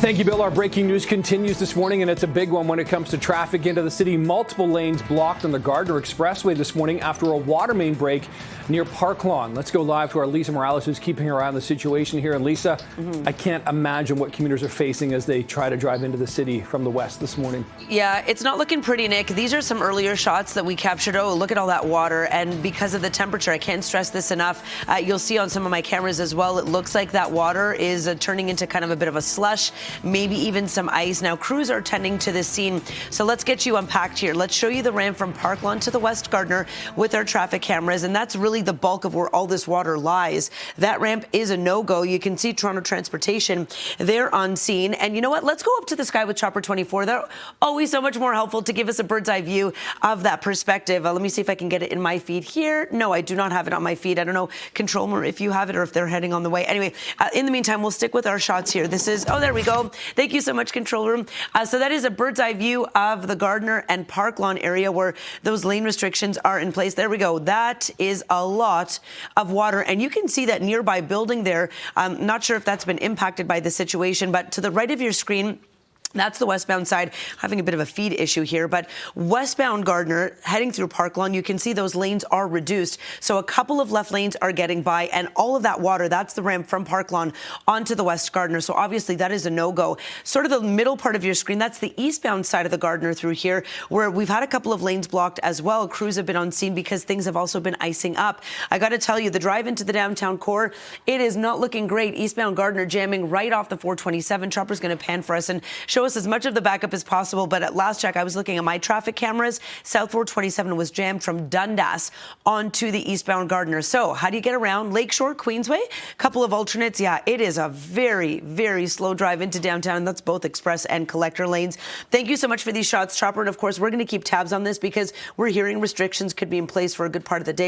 Thank you, Bill. Our breaking news continues this morning, and it's a big one when it comes to traffic into the city. Multiple lanes blocked on the Gardiner Expressway this morning after a water main break near Park Lawn. Let's go live to our Lisa Morales, who's keeping her eye on the situation here. And Lisa, I can't imagine what commuters are facing as they try to drive into the city from the west this morning. Yeah, it's not looking pretty, Nick. These are some earlier shots that we captured. Oh, look at all that water. And because of the temperature, I can't stress this enough. You'll see on some of my cameras as well, it looks like that water is turning into kind of a bit of a slush, maybe even some ice. Now, crews are tending to this scene. So let's get you unpacked here. Let's show you the ramp from Park Lawn to the West Gardiner with our traffic cameras. And that's really the bulk of where all this water lies. That ramp is a no-go. You can see Toronto Transportation. They're on scene. And you know what? Let's go up to the sky with Chopper 24. They're always so much more helpful to give us a bird's eye view of that perspective. Let me see if I can get it in my feed here. No, I do not have it on my feed. I don't know, Control Room, if you have it or if they're heading on the way. Anyway, in the meantime, we'll stick with our shots here. This is, oh, there we go. Thank you so much, Control Room. So that is a bird's eye view of the Gardiner and Park Lawn area where those lane restrictions are in place. There we go. That is a lot of water. And you can see that nearby building there. I'm not sure if that's been impacted by the situation, but to the right of your screen, that's the westbound side. Having a bit of a feed issue here, but westbound Gardiner heading through Park Lawn, you can see those lanes are reduced. So a couple of left lanes are getting by, and all of that water, that's the ramp from Park Lawn onto the West Gardiner. So obviously that is a no-go. Sort of the middle part of your screen, that's the eastbound side of the Gardiner through here, where we've had a couple of lanes blocked as well. Crews have been on scene because things have also been icing up. I got to tell you, the drive into the downtown core, it is not looking great. Eastbound Gardiner jamming right off the 427. Chopper's going to pan for us and show us as much of the backup as possible. But at last check, I was looking at my traffic cameras. South 427 was jammed from Dundas onto the eastbound Gardiner. So how do you get around Lakeshore, Queensway? A couple of alternates. Yeah, it is a very, very slow drive into downtown. That's both express and collector lanes. Thank you so much for these shots, Chopper. And of course, we're going to keep tabs on this because we're hearing restrictions could be in place for a good part of the day.